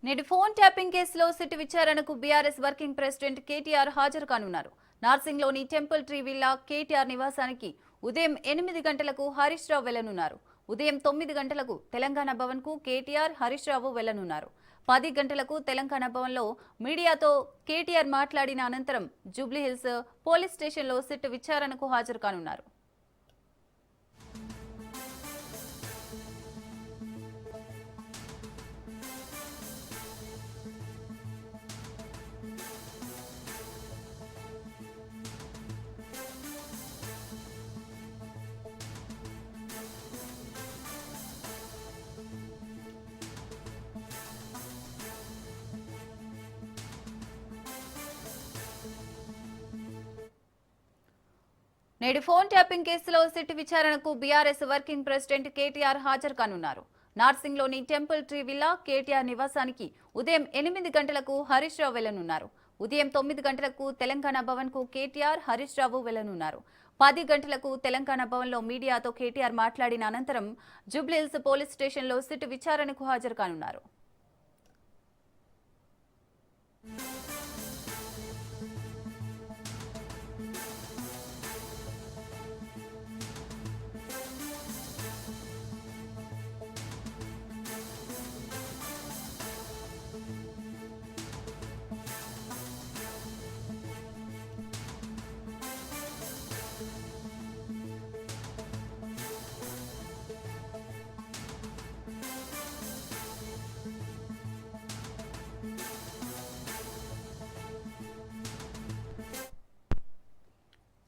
నేడు phone tapping కేసులో SIT విచారణకు బీఆర్ఎస్ వర్కింగ్ ప్రెసిడెంట్ కేటీఆర్ హాజరు కానున్నారు. నార్సింగ్లోని టెంపుల్ ట్రీ విల్లా కేటీఆర్ నివాసానికి ఉదయం 8 గంటలకు హరీష్ రావు వెళ్లనున్నారు. ఉదయం 9 గంటలకు తెలంగాణ భవన్ కు కేటీఆర్ హరీష్ రావు వెళ్లనున్నారు. 10 గంటలకు తెలంగాణ భవన్ లో మీడియాతో కేటీఆర్ మాట్లాడిన అనంతరం జూబ్లీహిల్స్ పోలీస్ స్టేషన్లో సిట్ విచారణకు హాజరు కానున్నారు. నేడు ఫోన్ ట్యాపింగ్ కేసులో సిట్ విచారణకు బీఆర్ఎస్ వర్కింగ్ ప్రెసిడెంట్ కేటీఆర్ హాజరు కానున్నారు. నార్సింగ్లోని టెంపుల్ ట్రీ విల్లా కేటీఆర్ నివాసానికి ఉదయం 8 గంటలకు హరీష్ రావు వెళ్లనున్నారు. ఉదయం 9 గంటలకు తెలంగాణ భవన్ కు కేటీఆర్ హరీష్ రావు వెళ్లనున్నారు. 10 గంటలకు తెలంగాణ భవన్ లో మీడియాతో కేటీఆర్ మాట్లాడిన అనంతరం జూబ్లీహిల్స్ పోలీస్ స్టేషన్లో సిట్ విచారణకు హాజరు కానున్నారు.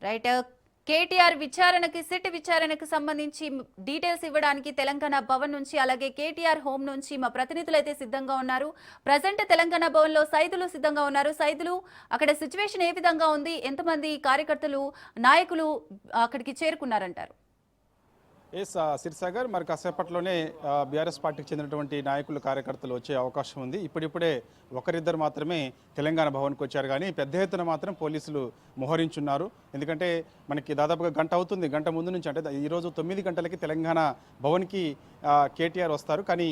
రైట్, కేటీఆర్ విచారణకి సిట్ విచారణకు సంబంధించి డీటెయిల్స్ ఇవ్వడానికి తెలంగాణ భవన్ నుంచి అలాగే కేటీఆర్ హోమ్ నుంచి మా ప్రతినిధులు అయితే సిద్ధంగా ఉన్నారు. ప్రజెంట్ తెలంగాణ భవన్ లో సైదులు సిద్ధంగా ఉన్నారు. సైదులు, అక్కడ సిచ్యువేషన్ ఏ విధంగా ఉంది? ఎంతమంది కార్యకర్తలు నాయకులు అక్కడికి చేరుకున్నారంటారు? సిరిసాగర్, మరి కాసేపట్లోనే బీఆర్ఎస్ పార్టీకి చెందినటువంటి నాయకులు కార్యకర్తలు వచ్చే అవకాశం ఉంది. ఇప్పుడిప్పుడే ఒకరిద్దరు మాత్రమే తెలంగాణ భవన్కి వచ్చారు, కానీ పెద్ద ఎత్తున మాత్రం పోలీసులు మోహరించున్నారు. ఎందుకంటే మనకి దాదాపుగా గంట అవుతుంది, గంట ముందు నుంచి, అంటే ఈరోజు 9 గంటలకి తెలంగాణ భవన్కి కేటీఆర్ వస్తారు, కానీ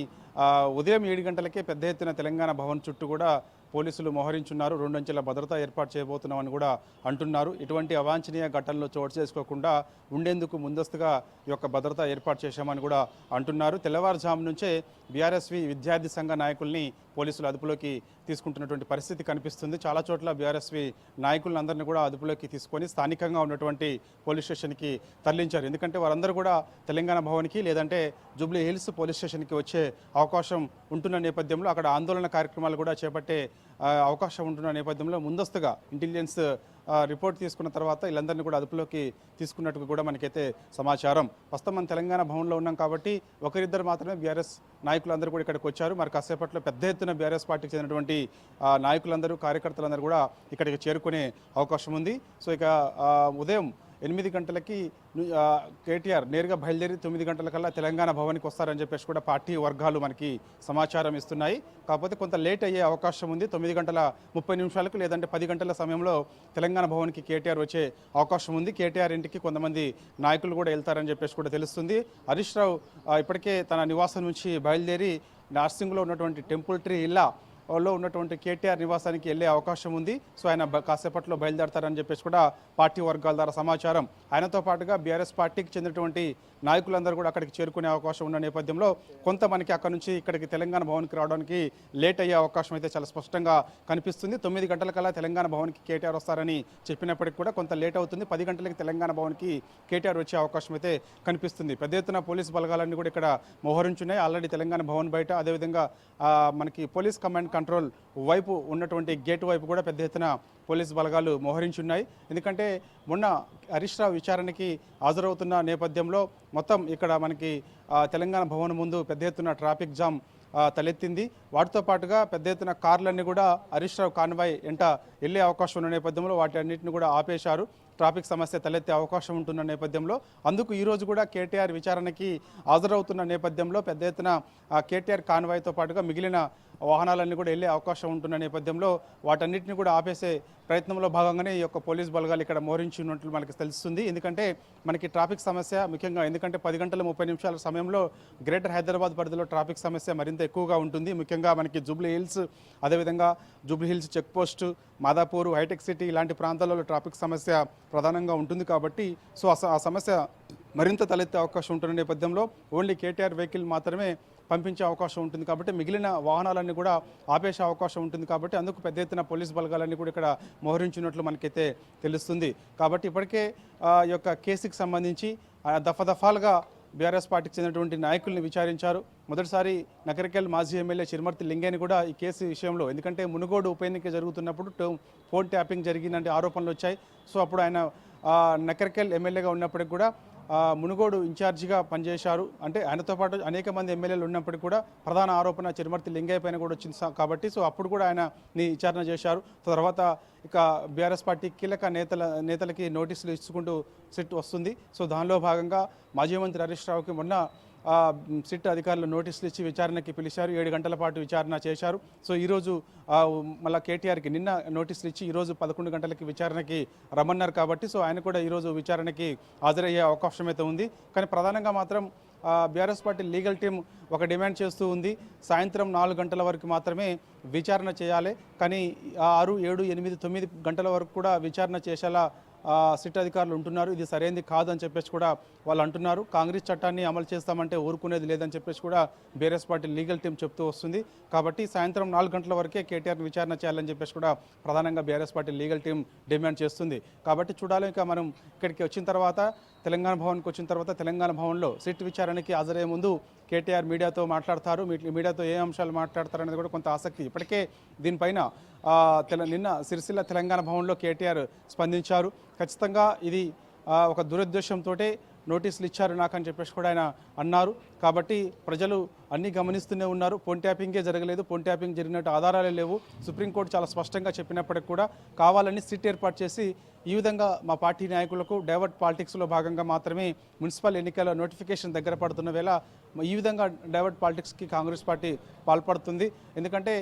ఉదయం 7 గంటలకే పెద్ద ఎత్తున తెలంగాణ భవన్ చుట్టూ కూడా పోలీసులు మోహరించున్నారు. 2 అంచెల భద్రత ఏర్పాటు చేయబోతున్నామని కూడా అంటున్నారు. ఇటువంటి అవాంఛనీయ ఘటనలు చోటు చేసుకోకుండా ఉండేందుకు ముందస్తుగా ఈ యొక్క భద్రత ఏర్పాటు చేశామని కూడా అంటున్నారు. తెల్లవారుజాము నుంచే బీఆర్ఎస్వి విద్యార్థి సంఘ నాయకుల్ని పోలీసులు అదుపులోకి తీసుకుంటున్నటువంటి పరిస్థితి కనిపిస్తుంది. చాలా చోట్ల బీఆర్ఎస్వి నాయకులందరినీ కూడా అదుపులోకి తీసుకొని స్థానికంగా ఉన్నటువంటి పోలీస్ స్టేషన్కి తరలించారు. ఎందుకంటే వారందరూ కూడా తెలంగాణ భవన్కి లేదంటే జూబ్లీ హిల్స్ పోలీస్ స్టేషన్కి వచ్చే అవకాశం ఉంటున్న నేపథ్యంలో అక్కడ ఆందోళన కార్యక్రమాలు కూడా చేపట్టే అవకాశం ఉంటున్న నేపథ్యంలో ముందస్తుగా ఇంటెలిజెన్స్ రిపోర్ట్ తీసుకున్న తర్వాత వీళ్ళందరినీ కూడా అదుపులోకి తీసుకున్నట్టుగా కూడా మనకైతే సమాచారం. ప్రస్తుతం మనం తెలంగాణ భవన్లో ఉన్నాం కాబట్టి ఒకరిద్దరు మాత్రమే బీఆర్ఎస్ నాయకులందరూ కూడా ఇక్కడికి వచ్చారు. మరి కాసేపట్లో పెద్ద ఎత్తున బీఆర్ఎస్ పార్టీకి చెందినటువంటి నాయకులందరూ కార్యకర్తలందరూ కూడా ఇక్కడికి చేరుకునే అవకాశం ఉంది. సో ఇక ఉదయం 8 గంటలకి కేటీఆర్ నేరుగా బయలుదేరి 9 గంటలకల్లా తెలంగాణ భవన్కి వస్తారని చెప్పేసి కూడా పార్టీ వర్గాలు మనకి సమాచారం ఇస్తున్నాయి. కాకపోతే కొంత లేట్ అయ్యే అవకాశం ఉంది. 9:30 లేదంటే 10 గంటల సమయంలో తెలంగాణ భవన్కి కేటీఆర్ వచ్చే అవకాశం ఉంది. కేటీఆర్ ఇంటికి కొంతమంది నాయకులు కూడా వెళ్తారని చెప్పేసి కూడా తెలుస్తుంది. హరీష్ రావు ఇప్పటికే తన నివాసం నుంచి బయలుదేరి నార్సింగ్లో ఉన్నటువంటి టెంపుల్ ట్రీ ఇల్లా లో ఉన్నటువంటి కేటీఆర్ నివాసానికి వెళ్ళే అవకాశం ఉంది. సో ఆయన కాసేపట్లో బయలుదేరతారని చెప్పేసి కూడా పార్టీ వర్గాల ద్వారా సమాచారం. ఆయనతో పాటుగా బీఆర్ఎస్ పార్టీకి చెందినటువంటి నాయకులందరూ కూడా అక్కడికి చేరుకునే అవకాశం ఉన్న నేపథ్యంలో కొంత మనకి అక్కడ నుంచి ఇక్కడికి తెలంగాణ భవన్కి రావడానికి లేట్ అయ్యే అవకాశం అయితే చాలా స్పష్టంగా కనిపిస్తుంది. 9 గంటలకల్లా తెలంగాణ భవన్కి కేటీఆర్ వస్తారని చెప్పినప్పటికీ కూడా కొంత లేట్ అవుతుంది. 10 గంటలకి తెలంగాణ భవన్కి కేటీఆర్ వచ్చే అవకాశం అయితే కనిపిస్తుంది. పెద్ద ఎత్తున పోలీస్ బలగాలన్నీ కూడా ఇక్కడ మోహరించున్నాయి. ఆల్రెడీ తెలంగాణ భవన్ బయట, అదేవిధంగా మనకి పోలీస్ కమాండ్ కంట్రోల్ వైపు ఉన్నటువంటి గేటు వైపు కూడా పెద్ద ఎత్తున పోలీస్ బలగాలు మోహరించున్నాయి. ఎందుకంటే మొన్న హరీష్ రావు విచారణకి హాజరవుతున్న నేపథ్యంలో మొత్తం ఇక్కడ మనకి తెలంగాణ భవన్ ముందు పెద్ద ఎత్తున ట్రాఫిక్ జామ్ తలెత్తింది. వాటితో పాటుగా పెద్ద ఎత్తున కార్లన్నీ కూడా హరీష్ రావు కాన్వాయ్ వెంట వెళ్ళే అవకాశం ఉన్న నేపథ్యంలో వాటి అన్నింటిని కూడా ఆపేశారు. ట్రాఫిక్ సమస్య తలెత్తే అవకాశం ఉంటున్న నేపథ్యంలో అందుకు ఈరోజు కూడా కేటీఆర్ విచారణకి హాజరవుతున్న నేపథ్యంలో పెద్ద ఎత్తున కేటీఆర్ కాన్వాయ్తో పాటుగా మిగిలిన వాహనాలన్నీ కూడా వెళ్ళే అవకాశం ఉంటున్న నేపథ్యంలో వాటన్నిటిని కూడా ఆపేసే ప్రయత్నంలో భాగంగానే ఈ యొక్క పోలీస్ బలగాలు ఇక్కడ మోహరించి ఉన్నట్లు మనకి తెలుస్తుంది. ఎందుకంటే మనకి ట్రాఫిక్ సమస్య ముఖ్యంగా ఎందుకంటే 10 గంటల 30 నిమిషాల సమయంలో గ్రేటర్ హైదరాబాద్ పరిధిలో ట్రాఫిక్ సమస్య మరింత ఎక్కువగా ఉంటుంది. ముఖ్యంగా మనకి జూబ్లీ హిల్స్, అదేవిధంగా జూబ్లీ హిల్స్ చెక్ పోస్ట్, మాదాపూర్, హైటెక్ సిటీ ఇలాంటి ప్రాంతాలలో ట్రాఫిక్ సమస్య ప్రధానంగా ఉంటుంది. కాబట్టి సో ఆ సమస్య మరింత తలెత్తే అవకాశం ఉంటున్న నేపథ్యంలో ఓన్లీ కేటీఆర్ వెహికల్ మాత్రమే పంపించే అవకాశం ఉంటుంది. కాబట్టి మిగిలిన వాహనాలన్నీ కూడా ఆపేసే అవకాశం ఉంటుంది. కాబట్టి అందుకు పెద్ద ఎత్తున పోలీస్ బలగాలన్నీ కూడా ఇక్కడ మోహరించినట్లు మనకైతే తెలుస్తుంది. కాబట్టి ఇప్పటికే ఈ యొక్క కేసుకి సంబంధించి దఫాలుగా బీఆర్ఎస్ పార్టీకి చెందినటువంటి నాయకుల్ని విచారించారు. మొదటిసారి నకరికల్ మాజీ ఎమ్మెల్యే చిరుమర్తి లింగేని కూడా ఈ కేసు విషయంలో, ఎందుకంటే మునుగోడు ఉప ఎన్నిక జరుగుతున్నప్పుడు ఫోన్ ట్యాపింగ్ జరిగిందంటే ఆరోపణలు వచ్చాయి. సో అప్పుడు ఆయన నకరికల్ ఎమ్మెల్యేగా ఉన్నప్పటికి కూడా మునుగోడు ఇన్ఛార్జిగా పనిచేశారు. అంటే ఆయనతో పాటు అనేక మంది ఎమ్మెల్యేలు ఉన్నప్పటికీ కూడా ప్రధాన ఆరోపణ చిరుమర్తి లింగయ్య పైన కూడా వచ్చింది కాబట్టి సో అప్పుడు కూడా ఆయనని విచారణ చేశారు. తర్వాత ఇక బీఆర్ఎస్ పార్టీ కీలక నేతలకి నోటీసులు ఇచ్చుకుంటూ సిట్ వస్తుంది. సో దానిలో భాగంగా మాజీ మంత్రి హరీష్ రావుకి మొన్న సిట్ అధికారులు నోటీసులు ఇచ్చి విచారణకి పిలిచారు. 7 గంటల పాటు విచారణ చేశారు. సో ఈరోజు మళ్ళీ కేటీఆర్కి నిన్న నోటీసులు ఇచ్చి ఈరోజు 11 గంటలకి విచారణకి రమ్మన్నారు. కాబట్టి సో ఆయన కూడా ఈరోజు విచారణకి హాజరయ్యే అవకాశం అయితే ఉంది. కానీ ప్రధానంగా మాత్రం బీఆర్ఎస్ పార్టీ లీగల్ టీం ఒక డిమాండ్ చేస్తూ ఉంది. సాయంత్రం 4 గంటల వరకు మాత్రమే విచారణ చేయాలి, కానీ 6, 7, 8, 9 గంటల వరకు కూడా విచారణ చేసేలా సిట్ అధికారులు ఉంటున్నారు. ఇది సరైనది కాదని చెప్పేసి కూడా వాళ్ళు అంటున్నారు. కాంగ్రెస్ చట్టాన్ని అమలు చేస్తామంటే ఊరుకునేది లేదని చెప్పేసి కూడా బీఆర్ఎస్ పార్టీ లీగల్ టీం చెప్తూ వస్తుంది. కాబట్టి సాయంత్రం 4 గంటల వరకే కేటీఆర్ని విచారణ చేయాలని చెప్పేసి కూడా ప్రధానంగా BRS party legal team demand చేస్తుంది. కాబట్టి చూడాలి. ఇంకా మనం ఇక్కడికి వచ్చిన తర్వాత తెలంగాణ భవన్కి వచ్చిన తర్వాత తెలంగాణ భవన్లో సిట్ విచారణకి హాజరయ్యే ముందు కేటీఆర్ మీడియాతో మాట్లాడతారు. మీడియాతో ఏ అంశాలు మాట్లాడతారనేది కూడా కొంత ఆసక్తి. ఇప్పటికే దీనిపైన నిన్న సిరిసిల్ల తెలంగాణ భవన్లో కేటీఆర్ స్పందించారు. ఖచ్చితంగా ఇది ఒక దురుద్దేశంతో నోటీసులు ఇచ్చారు నాకని చెప్పేసి కూడా ఆయన అన్నారు. కాబట్టి ప్రజలు అన్నీ గమనిస్తూనే ఉన్నారు. ఫోన్ ట్యాపింగే జరగలేదు, ఫోన్ ట్యాపింగ్ జరిగినట్టు ఆధారాలే లేవు. సుప్రీంకోర్టు చాలా స్పష్టంగా చెప్పినప్పటికి కూడా కావాలని సిట్ ఏర్పాటు చేసి ఈ విధంగా మా పార్టీ నాయకులకు డైవర్ట్ పాలిటిక్స్లో భాగంగా మాత్రమే మున్సిపల్ ఎన్నికల నోటిఫికేషన్ దగ్గర పడుతున్న వేళ ఈ విధంగా డైవర్ట్ పాలిటిక్స్కి కాంగ్రెస్ పార్టీ పాల్పడుతుంది. ఎందుకంటే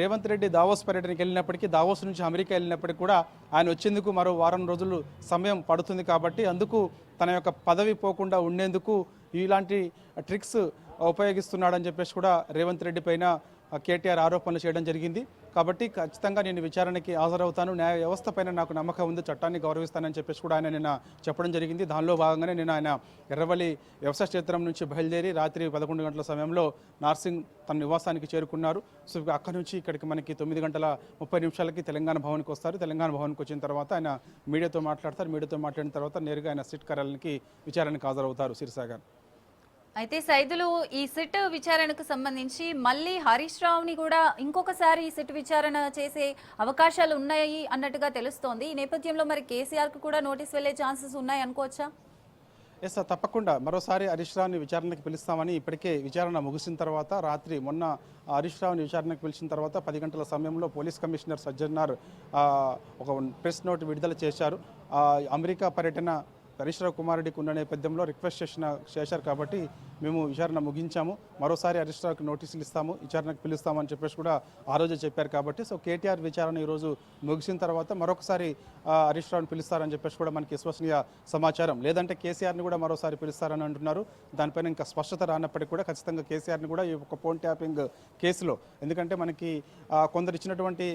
రేవంత్ రెడ్డి దావోస్ పర్యటనకి వెళ్ళినప్పటికీ, దావోస్ నుంచి అమెరికా వెళ్ళినప్పటికీ కూడా ఆయన వచ్చేందుకు మరో వారం రోజులు సమయం పడుతుంది. కాబట్టి అందుకు తన యొక్క పదవి పోకుండా ఉండేందుకు ఇలాంటి ట్రిక్స్ ఉపయోగిస్తున్నాడని చెప్పేసి కూడా రేవంత్ రెడ్డి పైన కేటీఆర్ ఆరోపణలు చేయడం జరిగింది. కాబట్టి ఖచ్చితంగా నేను విచారణకి హాజరవుతాను, న్యాయ వ్యవస్థ పైన నాకు నమ్మకం ఉంది, చట్టాన్ని గౌరవిస్తానని చెప్పేసి కూడా ఆయన నిన్న చెప్పడం జరిగింది. దానిలో భాగంగానే నేను ఆయన ఎర్రవల్లి వ్యవసాయ క్షేత్రం నుంచి బయలుదేరి రాత్రి 11 గంటల సమయంలో నార్సింగ్ తన నివాసానికి చేరుకున్నారు. సో అక్కడి నుంచి ఇక్కడికి మనకి 9 గంటల 30 నిమిషాలకి తెలంగాణ భవన్కి వస్తారు. తెలంగాణ భవన్కి వచ్చిన తర్వాత ఆయన మీడియాతో మాట్లాడతారు. మీడియాతో మాట్లాడిన తర్వాత నేరుగా ఆయన సిట్ కార్యాలయానికి విచారణకు హాజరవుతారు. సిరిసాగర్ అయితే సైదులు ఈ సిట్ విచారణకు సంబంధించి మళ్ళీ హరీష్ రావుని కూడా ఇంకొకసారి ఈ సిట్ విచారణ చేసే అవకాశాలు ఉన్నాయి అన్నట్టుగా తెలుస్తోంది. ఈ నేపథ్యంలో మరి కేసీఆర్కు కూడా నోటీస్ వెళ్లే ఛాన్సెస్ ఉన్నాయి అనుకోవచ్చా? ఎస్ సార్, తప్పకుండా మరోసారి హరీష్ రావుని విచారణకు పిలుస్తామని ఇప్పటికే విచారణ ముగిసిన తర్వాత రాత్రి మొన్న హరీష్ రావుని విచారణకు పిలిచిన తర్వాత 10 గంటల సమయంలో పోలీస్ కమిషనర్ సజ్జనార్ ఒక ప్రెస్ నోట్ విడుదల చేశారు. అమెరికా పర్యటన హరీష్ రావు కుమారుడికి ఉన్న నేపథ్యంలో రిక్వెస్ట్ చేశారు. కాబట్టి మేము విచారణ ముగించాము, మరోసారి హరీష్ రావుకి నోటీసులు ఇస్తాము, విచారణకు పిలుస్తామని చెప్పేసి కూడా ఆ రోజు చెప్పారు. కాబట్టి సో కేటీఆర్ విచారణ ఈరోజు ముగిసిన తర్వాత మరొకసారి హరీష్ రావుని పిలుస్తారని చెప్పేసి కూడా మనకి విశ్వసనీయ సమాచారం. లేదంటే కేసీఆర్ని కూడా మరోసారి పిలుస్తారని అంటున్నారు. దానిపైన ఇంకా స్పష్టత రానప్పటికీ కూడా ఖచ్చితంగా కేసీఆర్ని కూడా ఈ ఒక ఫోన్ ట్యాపింగ్ కేసులో, ఎందుకంటే మనకి కొందరు ఇచ్చినటువంటి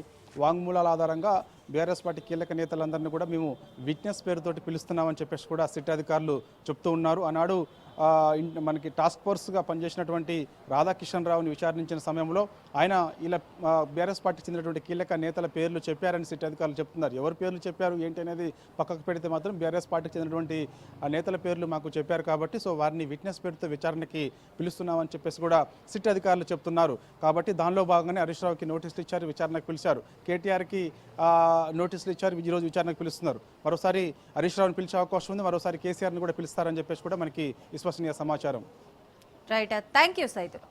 వాంగ్మూలాల ఆధారంగా బీఆర్ఎస్ పార్టీ కీలక నేతలందరినీ కూడా మేము విట్నెస్ పేరుతోటి పిలుస్తున్నామని చెప్పేసి కూడా సిట్ అధికారులు చెప్తూ ఉన్నారు. ఆనాడు మనకి టాస్క్ ఫోర్స్గా పనిచేసినటువంటి రాధాకిషన్ రావుని విచారించిన సమయంలో ఆయన ఇలా బీఆర్ఎస్ పార్టీకి చెందినటువంటి కీలక నేతల పేర్లు చెప్పారని సిట్ అధికారులు చెప్తున్నారు. ఎవరి పేర్లు చెప్పారు ఏంటి అనేది పక్కకు పెడితే మాత్రం బీఆర్ఎస్ పార్టీకి చెందినటువంటి నేతల పేర్లు మాకు చెప్పారు. కాబట్టి సో వారిని విట్నెస్ పేరుతో విచారణకి పిలుస్తున్నామని చెప్పేసి కూడా సిట్ అధికారులు చెప్తున్నారు. కాబట్టి దానిలో భాగంగానే హరీష్ రావుకి నోటీసులు ఇచ్చారు, విచారణకు పిలిచారు. కేటీఆర్కి నోటీసులు ఇచ్చారు, ఈరోజు విచారణకు పిలుస్తున్నారు. మరోసారి హరీష్ రావుని పిలిచే అవకాశం ఉంది, మరోసారి కేసీఆర్ని కూడా పిలుస్తారని చెప్పేసి కూడా మనకి విశ్వసనీయ సమాచారం. Right, thank you Saidulu.